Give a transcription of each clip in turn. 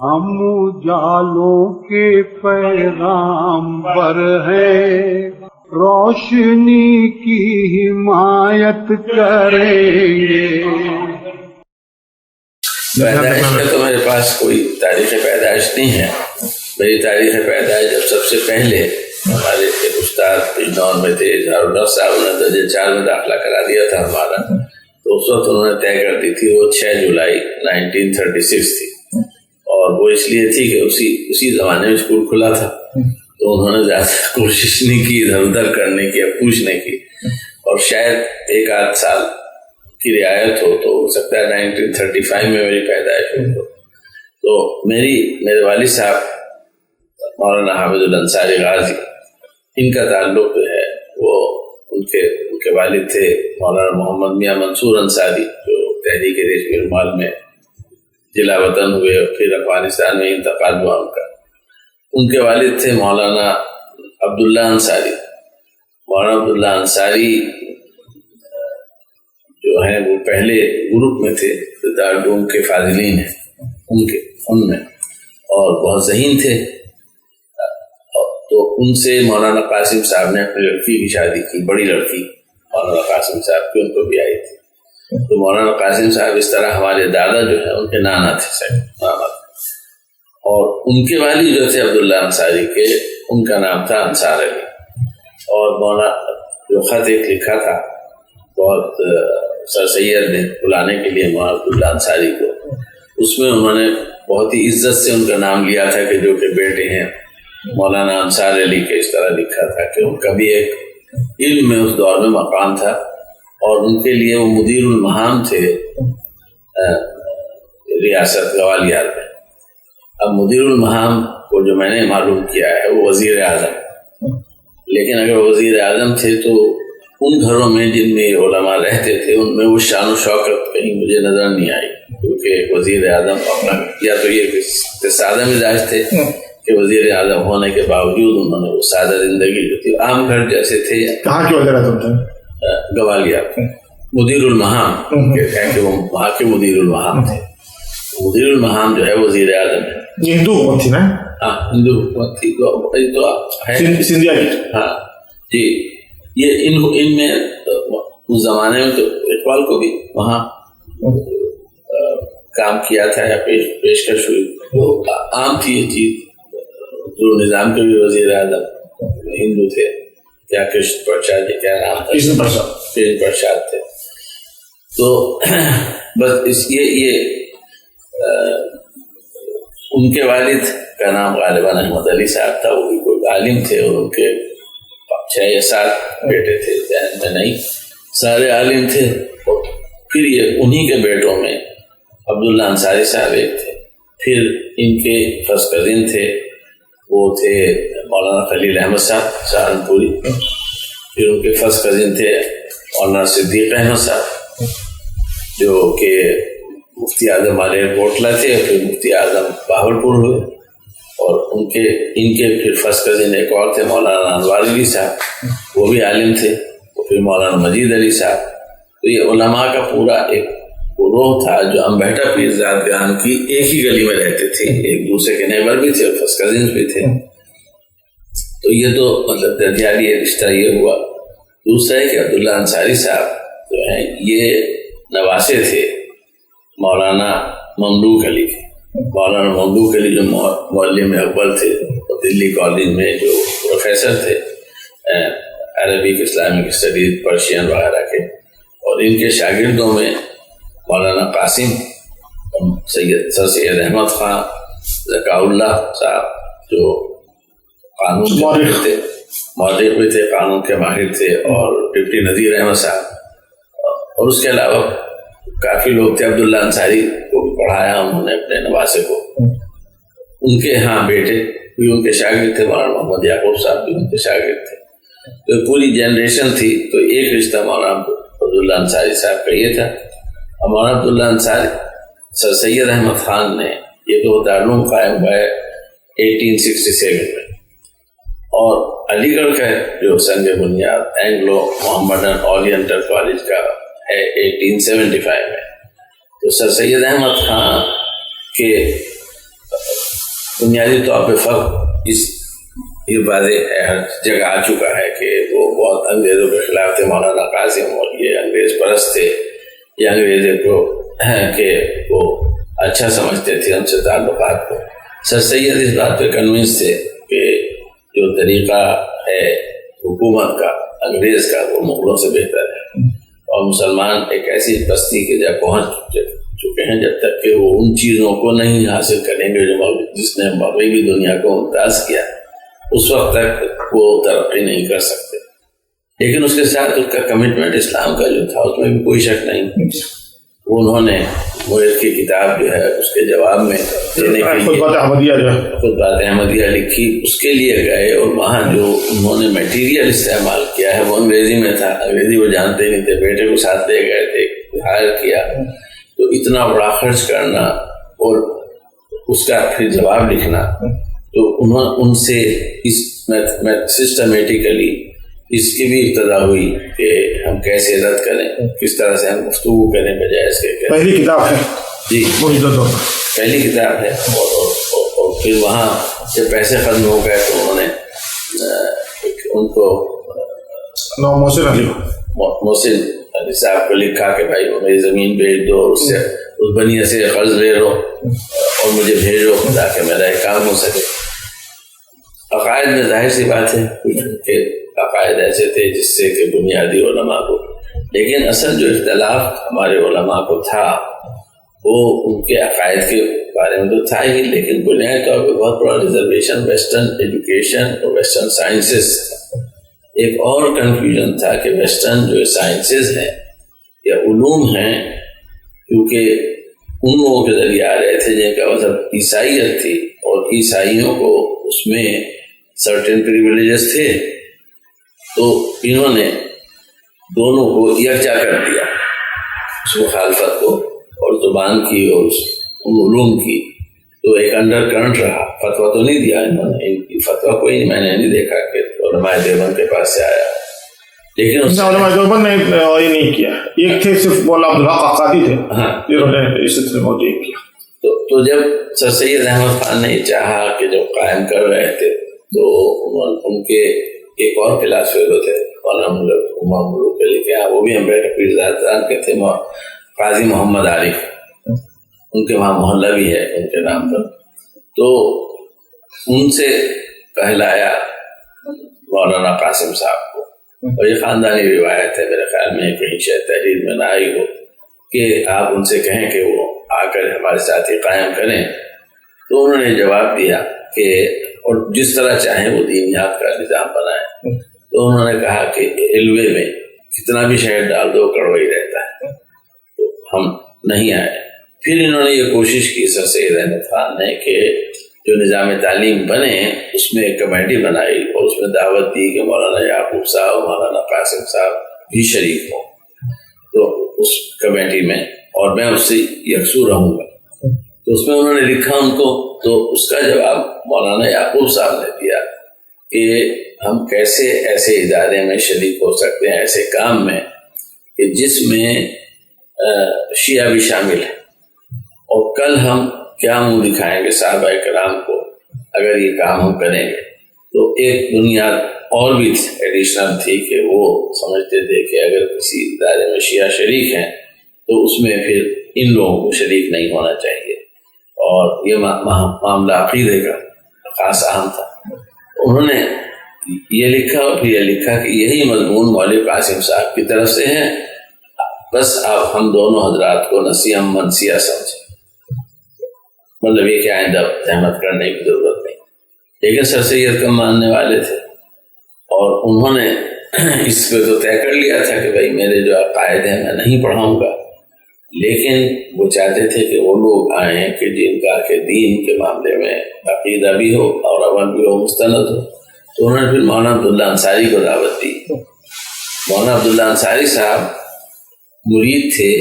ہم اجالوں کے پیغامبر ہیں، روشنی کی حمایت کریں گے۔ پیدائش کا تو میرے پاس کوئی تاریخ پیدائش نہیں ہے۔ میری تاریخ پیدائش جب سب سے پہلے ہمارے ایک استاد بجنور میں تھے، اظہار الحق صاحب نے درجہ 4 میں داخلہ کرا دیا تھا ہمارا، تو اس وقت انہوں نے طے کر دی تھی وہ 6 جولائی 1936 تھی، اور وہ اس لیے تھی کہ اسی زمانے میں اسکول کھلا تھا، تو انہوں نے زیادہ کوشش نہیں کی ادھر ادھر کرنے کی یا پوچھنے کی، اور شاید ایک آدھ سال کی رعایت ہو تو ہو سکتا ہے 1935 میں میری پیدائش ہو۔ تو میرے والد صاحب مولانا حامد الانصاری غازی، ان کا تعلق جو ہے وہ ان کے والد تھے مولانا محمد میاں منصور انصاری، جو تحریک ریشمی رومال میں جلا وطن ہوئے، پھر افغانستان میں انتقال ہوا ان کا۔ ان کے والد تھے مولانا عبداللہ انصاری۔ مولانا عبداللہ انصاری جو ہیں وہ پہلے گروپ میں تھے، دارالعلوم کے فاضلین ہیں ان میں، اور بہت ذہین تھے۔ تو ان سے مولانا قاسم صاحب نے اپنی لڑکی کی شادی کی، بڑی لڑکی مولانا قاسم صاحب کی، ان کو بھی آئی تھی۔ تو مولانا قاسم صاحب اس طرح ہمارے دادا جو ہے ان کے نانا تھے، اور ان کے والد جو تھے عبداللہ انصاری کے، ان کا نام تھا انصار علی۔ اور مولانا جو خط ایک لکھا تھا بہت سر سید نے بلانے کے لیے مولانا عبداللہ انصاری کو، اس میں انہوں نے بہت ہی عزت سے ان کا نام لیا تھا کہ جو کہ بیٹے ہیں مولانا انصار علی کے، اس طرح لکھا تھا کہ ان کا بھی ایک علم میں اس دور میں مقام تھا، اور ان کے لیے وہ مدیر المہام تھے ریاست گوالیار میں۔ اب مدیر المہام کو جو میں نے معلوم کیا ہے وہ وزیر اعظم، لیکن اگر وزیر اعظم تھے تو ان گھروں میں جن میں علماء رہتے تھے ان میں وہ شان و شوکت کہیں مجھے نظر نہیں آئی، کیونکہ وزیر اعظم اپنا یا تو یہ سادہ مزاج تھے کہ وزیر اعظم ہونے کے باوجود انہوں نے وہ سادہ زندگی جو تھی عام گھر جیسے تھے۔ کہاں کے وزیر اعظم تھے؟ گوالیار مدیر المہام کہتے ہیں کہ وہ وہاں کے مدیر المہام تھے۔ مدیر المہام جو ہے وزیر اعظم ہے۔ یہ ہندو حکومت تھی نا؟ ہاں ہندو حکومت تھی، تو سندھیا کی۔ ہاں جی، یہ ان میں اس زمانے میں تو اقبال کو بھی وہاں کام کیا تھا یا پیشکش ہوئی، وہ عام تھی یہ چیز۔ جو نظام کے بھی وزیر اعظم ہندو تھے، کیا کرشن پرساد یا کیا نام تھا، کرشن پرساد تھے۔ تو بس اس یہ ان کے والد کا نام غالباً احمد علی صاحب تھا، وہ بھی کوئی عالم تھے، اور ان کے 6 یا 7 بیٹے تھے، ذہن میں نہیں، سارے عالم تھے۔ اور پھر یہ انہی کے بیٹوں میں عبداللہ انصاری صاحب ایک تھے، پھر ان کے فرسٹ کزن تھے، وہ تھے مولانا خلیل احمد صاحب سہارنپوری، پھر ان کے فرسٹ کزن تھے مولانا صدیق احمد صاحب جو کہ مفتی اعظم مالیر کوٹلہ تھے، پھر مفتی اعظم بہاولپور ہوئے، اور ان کے پھر فرسٹ کزن ایک اور تھے مولانا انوار علی صاحب، وہ بھی عالم تھے، اور پھر مولانا مجید علی صاحب۔ تو یہ علماء کا پورا ایک گروہ تھا جو امبہٹا پیرزاد گان کی ایک ہی گلی میں رہتے تھے، ایک دوسرے کے نیبر بھی تھے اور فرسٹ کزنز بھی تھے۔ تو یہ تو مطلب درجیالی رشتہ یہ ہوا۔ دوسرا ہے کہ عبداللہ انصاری صاحب جو ہیں یہ نواسے تھے مولانا مملوک علی کے۔ مولانا مملوک علی جو معلم اول تھے، دلی کالج میں جو پروفیسر تھے عربک اسلامک اسٹڈیز پرشین وغیرہ کے، اور ان کے شاگردوں میں مولانا قاسم، سر سید احمد خان، ذکاء اللہ صاحب جو قانون کے ماہر تھے، مؤرخ بھی تھے، قانون کے ماہر تھے، اور ڈپٹی نذیر احمد صاحب، اور اس کے علاوہ کافی لوگ تھے۔ عبداللہ انصاری کو پڑھایا انہوں نے اپنے نواسے کو۔ ان کے ہاں بیٹے بھی ان کے شاگرد تھے، مولانا محمد یعقوب صاحب بھی ان کے شاگرد تھے۔ تو پوری جنریشن تھی، تو ایک رشتہ مولانا عبداللہ انصاری صاحب کا یہ تھا۔ اور مولانا عبداللہ انصاری سر سید احمد خان نے یہ تو دارالعلوم قائم ہوا ہے 1867 میں، اور علی گڑھ کا جو سنگ بنیاد اینگلو محمدن اورینٹل کالج کا ہے 1875 میں۔ تو سر سید احمد خان کے بنیادی طور پہ فرق یہ واضح ہے، ہر جگہ آ چکا ہے کہ وہ بہت انگریزوں کے خلاف تھے مولانا قاسم، اور یہ انگریز پرست تھے، یہ انگریزوں کو کہ وہ اچھا سمجھتے تھے ان سے تعلقات کو۔ سر سید اس بات پہ کنوینس تھے کہ جو طریقہ ہے حکومت کا انگریز کا وہ مغلوں سے بہتر ہے، اور مسلمان ایک ایسی بستی کے جب پہنچ چکے ہیں جب تک کہ وہ ان چیزوں کو نہیں حاصل کریں گے جو جس نے مغربی دنیا کو ممتاز کیا، اس وقت تک وہ ترقی نہیں کر سکتے۔ لیکن اس کے ساتھ اس کا کمٹمنٹ اسلام کا جو تھا اس میں بھی کوئی شک نہیں۔ انہوں نے مغل کی کتاب جو ہے اس کے جواب میں دینے کے لیے خطبات احمدیہ لکھی، اس کے لیے گئے، اور وہاں جو انہوں نے میٹیریل استعمال کیا ہے وہ انگریزی میں تھا، انگریزی وہ جانتے نہیں تھے، بیٹے کو ساتھ لے گئے تھے، ہائر کیا، تو اتنا بڑا خرچ کرنا اور اس کا پھر جواب لکھنا، تو انہوں ان سے اس سسٹمیٹیکلی اس کی بھی ابتدا ہوئی کہ ہم کیسے رد کریں، کس طرح سے ہم گفتگو کریں بجائے اس کے۔ پہلی کتاب ہے جی، پہلی کتاب ہے، اور پھر وہاں جب پیسے ختم ہو گئے تو انہوں نے ان کو محسن علی صاحب کو لکھا کہ بھائی میری زمین بھیج دو، اس سے اس بنیے سے قرض لے لو اور مجھے بھیجو تاکہ میرا ایک کام ہو سکے۔ عقائد میں ظاہر سی بات ہے کہ عقائد ایسے تھے جس سے کہ بنیادی علماء کو، لیکن اصل جو اختلاف ہمارے علماء کو تھا وہ ان کے عقائد کے بارے میں تو تھا ہی، لیکن بنیادی طور پہ بہت بڑا ریزرویشن ویسٹرن ایجوکیشن اور ویسٹرن سائنسز تھا۔ ایک اور کنفیوژن تھا کہ ویسٹرن جو سائنسز ہیں یا علوم ہیں، کیونکہ ان لوگوں کے ذریعے آ رہے تھے جن کا مطلب عیسائیت تھی، اور عیسائیوں کو اس میں سرٹن پریویلیجز تھے، تو انہوں نے دونوں کو یکجا کر دیا، اس مخالفت کو اور زبان کی اور ان علوم کی، تو ایک انڈر کرنٹ رہا۔ فتویٰ تو نہیں دیا انہوں نے، ان کی فتویٰ کوئی میں نے نہیں دیکھا کہ علماء دیوبند کے پاس سے آیا، لیکن علماء دیوبند نے یہ نہیں کیا، ایک تھے صرف مولا عبدالحق عقادی تھے، انہوں نے اس سلسلے میں یہ کیا۔ تو جب سر سید احمد خان نے یہ چاہا کہ جو قائم کر رہے تھے تو ان کے ایک اور کلاس فیلو تھے مولانا ملوک علی کے، وہ بھی امبیڈکر پیرزادان کے تھے، قاضی محمد عارف، ان کے وہاں محلہ بھی ہے ان کے نام پر، تو ان سے کہلایا مولانا قاسم صاحب کو، اور یہ خاندانی روایت ہے، میرے خیال میں کہیں شاید تحریر میں نہ آئی ہو کہ آپ ان سے کہیں کہ وہ آ کر ہمارے ساتھ ہی قائم کریں، تو انہوں نے جواب دیا کہ اور جس طرح چاہیں وہ دینیات کا نظام بنائیں، تو انہوں نے کہا کہ علوے میں کتنا بھی شہد ڈال دو کڑوا ہی رہتا ہے، تو ہم نہیں آئے۔ پھر انہوں نے یہ کوشش کی سر سید احمد خان نے کہ جو نظام تعلیم بنے اس میں ایک کمیٹی بنائی اور اس میں دعوت دی کہ مولانا یعقوب صاحب، مولانا قاسم صاحب بھی شریک ہوں، تو اس کمیٹی میں، اور میں اس سے یکسو رہوں گا۔ تو اس میں انہوں نے لکھا ان کو، تو اس کا جواب مولانا یعقوب صاحب نے دیا کہ ہم کیسے ایسے ادارے میں شریک ہو سکتے ہیں، ایسے کام میں کہ جس میں شیعہ بھی شامل ہیں، اور کل ہم کیا منہ دکھائیں گے صحابہ کرام کو اگر یہ کام ہم کریں گے۔ تو ایک بنیاد اور بھی ایڈیشنل تھی کہ وہ سمجھتے تھے کہ اگر کسی ادارے میں شیعہ شریک ہیں تو اس میں پھر ان لوگوں کو شریک نہیں ہونا چاہیے، اور یہ معاملہ عقیدے کا خاص اہم تھا۔ انہوں نے یہ لکھا اور پھر یہ لکھا کہ یہی مضمون مولوی قاسم صاحب کی طرف سے ہے، بس آپ ہم دونوں حضرات کو نصیحت منصیہ سمجھیں، مطلب یہ کہ آئندہ زحمت کرنے کی ضرورت نہیں۔ لیکن سر سید کا ماننے والے تھے، اور انہوں نے اس پہ تو طے کر لیا تھا کہ بھائی میرے جو عقائد ہیں میں نہیں پڑھاؤں گا، لیکن وہ چاہتے تھے کہ وہ لوگ آئیں کہ جن کا کہ دین کے معاملے میں عقیدہ بھی ہو اور عمل بھی ہو، مستند ہو۔ تو انہوں نے پھر مولانا عبداللہ انصاری کو دعوت دی۔ مولانا عبداللہ انصاری صاحب مرید تھے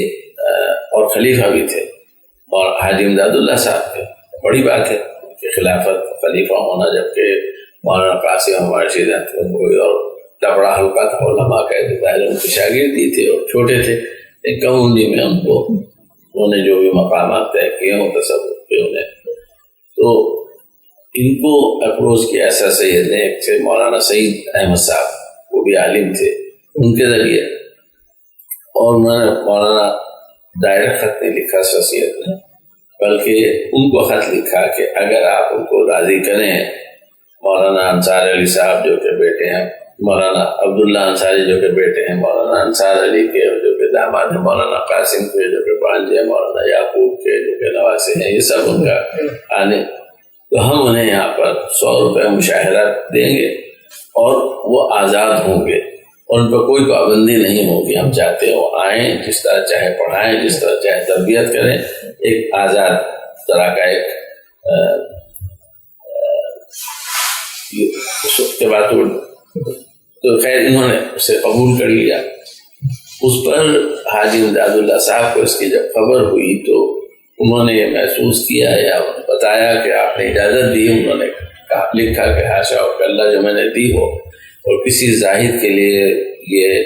اور خلیفہ بھی تھے، اور حاجی امداد اللہ صاحب کے، بڑی بات ہے کہ خلافت خلیفہ ہونا، جبکہ مولانا قاسم ہمارے شیدت ہوئے اور تبڑا حلقہ تھا علماء کا، ظاہر ان کے شاگردی تھے اور چھوٹے تھے، ایک کم عمری میں ان کو انہوں نے جو بھی مقامات طے کیے ہوں تصور کے انہیں، تو ان کو اپروچ کیا ایسا سید نے، ایک تھے مولانا سعید احمد صاحب، وہ بھی عالم تھے، ان کے ذریعے، اور انہوں نے مولانا ڈائریکٹ خط نہیں لکھا سید نے، بلکہ ان کو خط لکھا کہ اگر آپ ان کو راضی کریں، مولانا انصار علی صاحب جو کہ بیٹے ہیں، مولانا عبداللہ انصاری جو کہ بیٹے ہیں مولانا انصار علی کے، جو کہ داماد ہیں مولانا قاسم کے، جو کہ بھانجے ہیں مولانا یعقوب کے، جو کہ نواسے ہیں، یہ سب ان کا آنے، تو ہم انہیں یہاں پر 100 روپے مشاہرہ دیں گے اور وہ آزاد ہوں گے، اور ان پر کوئی پابندی نہیں ہوگی، ہم چاہتے ہیں وہ آئیں، جس طرح چاہے پڑھائیں، جس طرح چاہے تربیت کریں، ایک آزاد طرح کا ایک اس وقت کے بعد تو خیر انہوں نے اسے قبول کر لیا۔ اس پر حاجی امداد اللہ صاحب کو اس کی جب خبر ہوئی تو انہوں نے یہ محسوس کیا یا بتایا کہ آپ نے اجازت دی، انہوں نے لکھا کہ حاشا اللہ جو میں نے دی ہو، اور کسی زاہد کے لیے یہ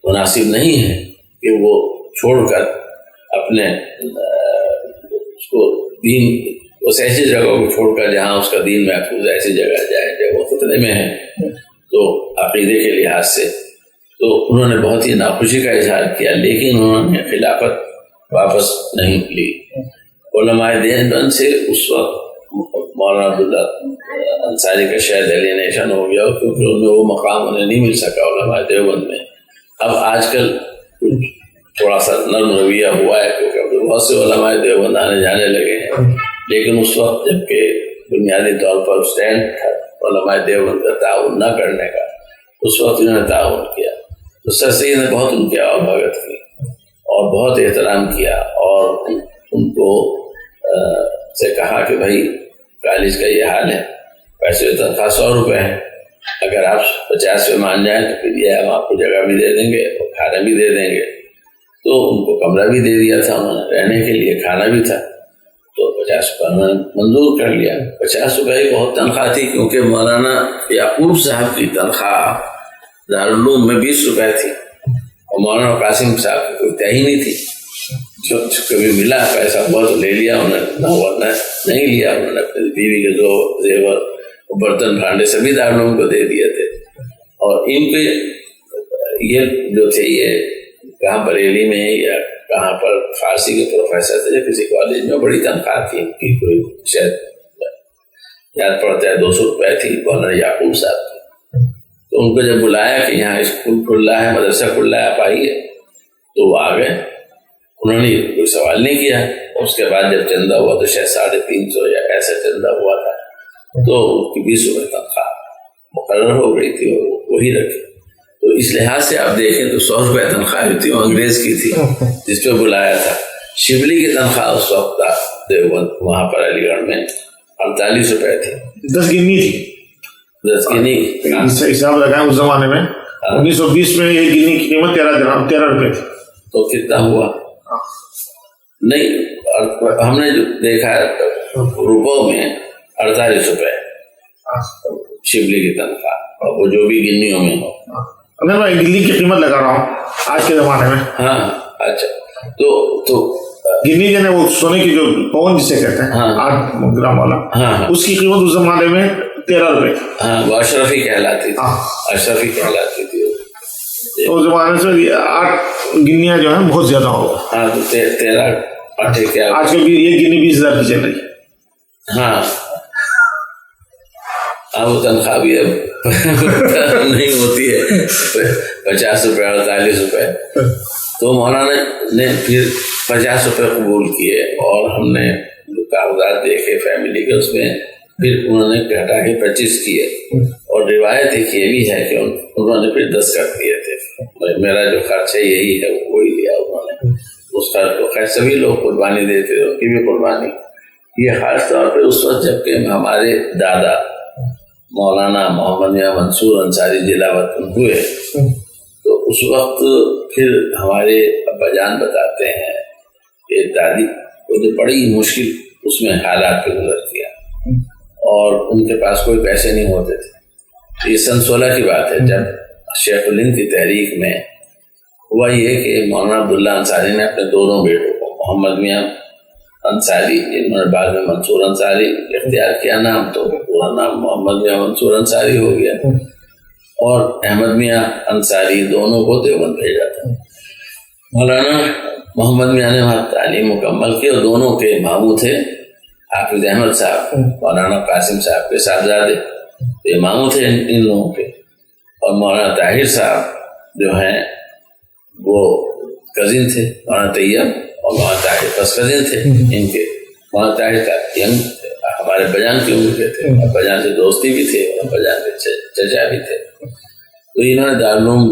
مناسب نہیں ہے کہ وہ چھوڑ کر اپنے اس کو دین، اس ایسی جگہ کو چھوڑ کر جہاں اس کا دین محفوظ ہے، ایسی جگہ جائے جب وہ خطرے میں ہے تو عقیدے کے لحاظ سے، تو انہوں نے بہت ہی ناخوشی کا اظہار کیا، لیکن انہوں نے خلافت واپس نہیں لی۔ علماء دیوبند سے اس وقت مولانا عبداللہ انصاری کا شاید ایلینیشن ہو گیا، کیونکہ ان میں وہ مقام انہیں نہیں مل سکا علماء دیوبند میں۔ اب آج کل تھوڑا سا نرم رویہ ہوا ہے، کیونکہ بہت سے علماء دیوبند آنے جانے لگے ہیں، لیکن اس وقت جبکہ بنیادی طور پر اسٹینڈ تھا علماء دیوبند کا تعاون نہ کرنے کا، اس وقت انہوں نے تعاون کیا، تو سر سید نے بہت ان کی آبھگت کی اور بہت احترام کیا، اور ان کو سے کہا کہ بھائی کالج کا یہ حال ہے، پیسے تنخواہ 100 روپے ہے، اگر آپ 50 میں مان جائیں تو پھر یہ ہم آپ کو جگہ بھی دے دیں گے اور کھانا بھی دے دیں گے۔ تو ان کو کمرہ بھی دے دیا تھا انہوں نے، رہنے کے لیے کھانا بھی تھا، تو 50 روپے میں منظور کر لیا۔ 50 روپے کی بہت تنخواہ تھی، کیونکہ مولانا یعقوب صاحب کی تنخواہ دارالعلوم میں 20 روپے تھی، اور مولانا قاسم صاحب کی کوئی طے ہی نہیں تھی، جو کبھی ملا پیسہ بہت لے لیا انہوں نے، ورنہ نہیں لیا انہوں نے۔ اپنی بیوی کے جو زیور برتن بھانڈے سبھی دارالعلوم کو دے دیے تھے، اور ان کے یہ جو تھے یہ کہاں بریلی میں یا کہاں پر فارسی کے پروفیسر تھے، کسی کالج میں بڑی تنخواہ تھی ان کی، کوئی شاید یاد پڑتا ہے 200 روپے تھی مولانا یعقوب صاحب کی۔ تو ان کو جب بلایا کہ یہاں اسکول کھل رہا ہے، مدرسہ کھل رہا ہے، آپ آئیے، تو وہ آ گئے، انہوں نے کوئی سوال نہیں کیا۔ اس کے بعد جب چندہ ہوا تو شاید 350 یا ایسا چندہ ہوا تھا، تو اس کی 20 روپے تنخواہ مقرر ہو گئی تھی، وہی رکھی۔ تو اس لحاظ سے آپ دیکھیں تو 100 روپے تنخواہ تھی، وہ انگریز کی تھی جس پہ بلایا تھا۔ شبلی کی تنخواہ اس وقت دیوبند وہاں پر علی گڑھ میں 48 روپے تھی، 10 گنی تھی، 10 گنی حساب لگائیں اس زمانے میں 1920 میں ایک گنی کی قیمت 13 روپے تھی۔ تو کتنا ہوا؟ نہیں، ہم نے جو دیکھا روپوں میں 48 روپے شبلی کی تنخواہ، اور وہ جو بھی گنیوں میں ہو۔ اگر میں گنی کی قیمت لگا رہا ہوں آج کے زمانے میں، ہاں اچھا، تو گنی جو ہے وہ سونے کی جو پون جسے کہتے ہیں 8 گرام والا، اس کی قیمت اس زمانے میں 13 روپے تھی۔ ہاں، وہ اشرفی کہلاتی تھی، اشرفی کہلاتی تھی۔ اس زمانے سے 8 گنیاں جو ہیں بہت زیادہ ہوگا۔ ہاں، تو 13 8 کیا آج کل بھی ایک گنی 20,000 کی چل رہی ہے۔ ہاں، وہ تنخواہ بھی اب نہیں ہوتی ہے، 50 روپے 48 روپے۔ تو مولانا نے پھر 50 روپے قبول کیے، اور ہم نے جو کاغذات دیکھے فیملی کے، اس میں پھر انہوں نے گھٹا کے 25 کیے، اور روایت ایک یہ بھی ہے کہ انہوں نے پھر 10 کر دیے تھے۔ میرا جو خرچ ہے یہی ہے، وہی لیا انہوں نے۔ اس خرچ کو خیر سبھی لوگ قربانی دیتے، ان کی بھی قربانی۔ یہ خاص طور پہ اس وقت جب کہ ہمارے دادا مولانا محمد میاں منصور انصاری ضلع وطن ہوئے، تو اس وقت پھر ہمارے ابا جان بتاتے ہیں کہ دادی کو جو بڑی مشکل اس میں حالات پہ گزر کیا، اور ان کے پاس کوئی پیسے نہیں ہوتے تھے۔ یہ سن 16 کی بات ہے، جب شیخ الہند کی تحریک میں ہوا یہ کہ مولانا عبداللہ انصاری نے اپنے دونوں بیٹوں کو، محمد میاں انصاری، انہوں نے بعد میں منصور انصاری اختیار کیا نام، تو پورا نام محمد میاں منصور انصاری ہو گیا، اور احمد میاں انصاری دونوں کو دیوبند بھیجا تھا۔ مولانا محمد میاں نے وہاں تعلیم مکمل کی، اور دونوں کے ماموں تھے حافظ احمد صاحب، مولانا قاسم صاحب کے صاحبزادے، یہ ماموں تھے ان لوگوں کے، اور مولانا طاہر صاحب جو ہیں وہ کزن تھے مولانا طیب، اور مولانا طاہر بس کزن تھے ان کے۔ مولانا طاہر ینگ ہمارے بجان کی عمر کے تھے، اور بجان سے دوستی بھی تھے، اور بجان کے چچا بھی تھے، تو انہوں نے دارالعلوم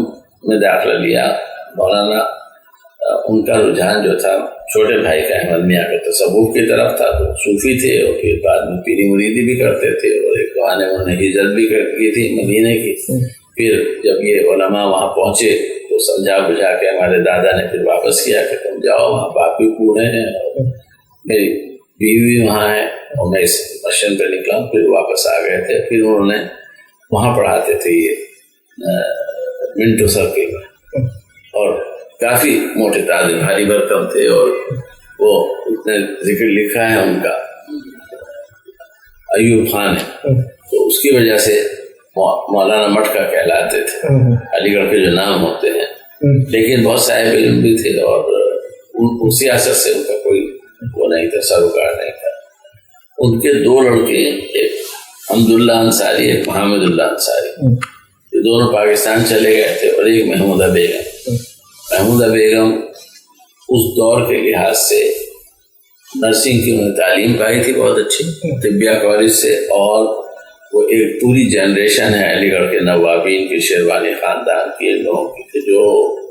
میں داخلہ لیا۔ مولانا ان کا رجحان جو تھا چھوٹے بھائی کا احمد میاں کا تصوف کی طرف تھا، تو صوفی تھے، اور پھر بعد میں پیری مریدی بھی کرتے تھے، اور ایک زمانے میں انہوں نے ہجرت بھی کی تھی مدینے کی۔ پھر جب یہ علماء وہاں پہنچے تو سمجھا بجھا کے ہمارے دادا نے پھر واپس کیا کہ تم جاؤ، وہاں باپ بھی بوڑھے ہیں، اور میری بیوی بھی وہاں ہے، اور میں اس مشن پہ نکلا ہوں۔ پھر واپس آ گئے تھے، پھر انہوں نے وہاں پڑھاتے تھے یہ منٹو سرکل میں، اور کافی موٹے تازے بھاری برکم تھے، اور وہ اتنے ذکر لکھا ہے ان کا ایوب خان ہے، تو اس کی وجہ سے مولانا مٹکا کہلاتے تھے، علی گڑھ کے جو نام ہوتے ہیں، لیکن بہت صاحب علم بھی تھے، اور سیاست سے ان کا کوئی وہ نہیں تھا، سروکار نہیں تھا۔ ان کے دو لڑکے، ایک حمداللہ انصاری، ایک محمد اللہ انصاری، یہ دونوں پاکستان چلے گئے تھے، اور ایک محمودہ بیگم۔ محمودہ بیگم اس دور کے لحاظ سے نرسنگ کی انہوں نے تعلیم پائی تھی بہت اچھی طبیہ کالج سے، اور وہ ایک پوری جنریشن ہے علی گڑھ کے نوابین کے، شیروانی خاندان کے لوگوں کی، جو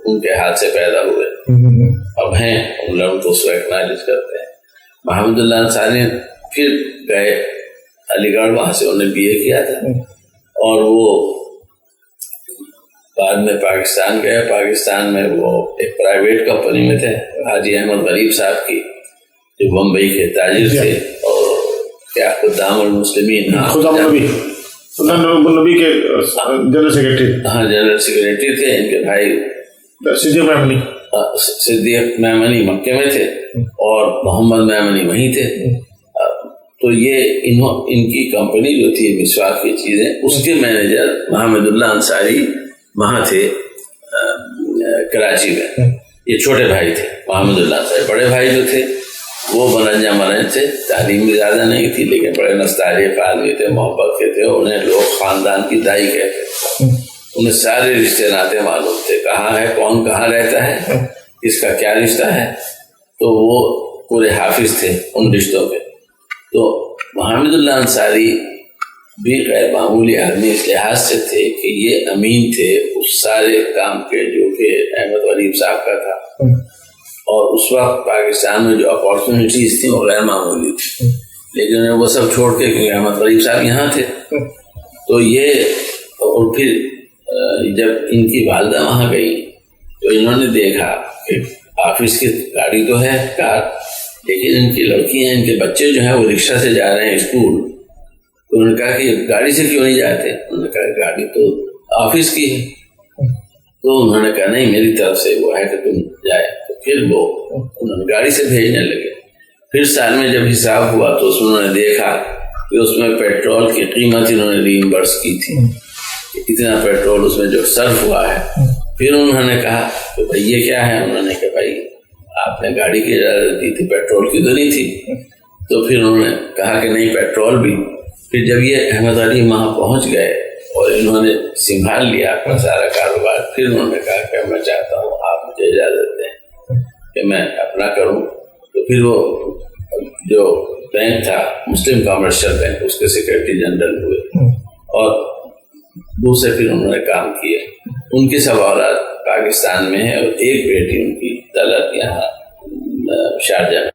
ان کے ہاتھ سے پیدا ہوئے اب ہیں، ان لوگوں کو اس کو ایکنالج کرتے ہیں۔ محمد اللہ انصاری پھر گئے علی گڑھ، وہاں سے انہوں نے BA کیا تھا، اور وہ بعد میں پاکستان گئے۔ پاکستان میں وہ ایک پرائیویٹ کمپنی میں تھے، حاجی احمد غریب صاحب کی، جو بمبئی کے تاجر تھے، اور کیا خدام المسلمین، خدام النبی کے جنرل سیکرٹری، ہاں جنرل سیکرٹری تھے۔ ان کے بھائی صدیق میمنی مکے میں تھے، اور محمد میمنی وہیں تھے۔ تو یہ ان کی کمپنی جو تھی مسواک کی چیزیں، اس کے مینیجر محمد اللہ انصاری وہاں تھے کراچی میں۔ یہ چھوٹے بھائی تھے محمد اللہ انصاری، بڑے بھائی جو تھے وہ منجا مرنج تھے، تعلیم بھی زیادہ نہیں تھی، لیکن بڑے نستعلیق آدمی تھے، محبت کے تھے، انہیں لوگ خاندان کی دائی کہتے تھے، انہیں سارے رشتے ناطے معلوم تھے، کہاں ہے، کون کہاں رہتا ہے، اس کا کیا رشتہ ہے، تو وہ پورے حافظ تھے ان رشتوں کے۔ تو محمد اللہ انصاری بھی غیر معمولی آدمی اس لحاظ سے تھے کہ یہ امین تھے اس سارے کام کے جو کہ احمد غریب صاحب کا تھا، اور اس وقت پاکستان میں جو اپارچونیٹیز تھیں وہ غیر معمولی تھی، لیکن انہیں وہ سب چھوڑ کے، کیونکہ احمد غریب صاحب یہاں تھے، تو یہ، اور پھر جب ان کی والدہ وہاں گئی تو انہوں نے دیکھا کہ آفس کی گاڑی تو ہے کار، لیکن ان کی لڑکی ہیں، ان کے بچے جو ہیں وہ رکشہ سے جا رہے ہیں اسکول، تو انہوں نے کہا کہ گاڑی سے کیوں نہیں جاتے؟ انہوں نے کہا گاڑی تو آفس کی ہے، تو انہوں نے کہا نہیں میری طرف سے وہ ہے کہ تم جائے، تو پھر وہ انہوں نے گاڑی سے بھیجنے لگے۔ پھر سال میں جب حساب ہوا تو اس میں انہوں نے دیکھا کہ اس میں پیٹرول کی قیمت انہوں نے ریمبرس کی تھی، اتنا پیٹرول اس میں جو صرف ہوا ہے۔ پھر انہوں نے کہا کہ بھائی یہ کیا ہے؟ انہوں نے کہا بھائی آپ نے گاڑی کی اجازت دی تھی، پیٹرول کی تو نہیں تھی۔ تو پھر انہوں نے کہا کہ نہیں پیٹرول بھی۔ پھر جب یہ احمد علی وہاں پہنچ گئے اور انہوں نے سنبھال لیا اپنا سارا کاروبار، پھر انہوں نے کہا کہ میں چاہتا ہوں آپ مجھے اجازت دیں کہ میں اپنا کروں۔ تو پھر وہ جو بینک تھا مسلم کامرشل بینک، اس کے سیکرٹری جنرل ہوئے، اور دوسرے پھر انہوں نے کام کیے۔ ان کی سب اولاد پاکستان میں ہے، اور ایک بیٹی ان کی طلعت یہاں شارجہ میں۔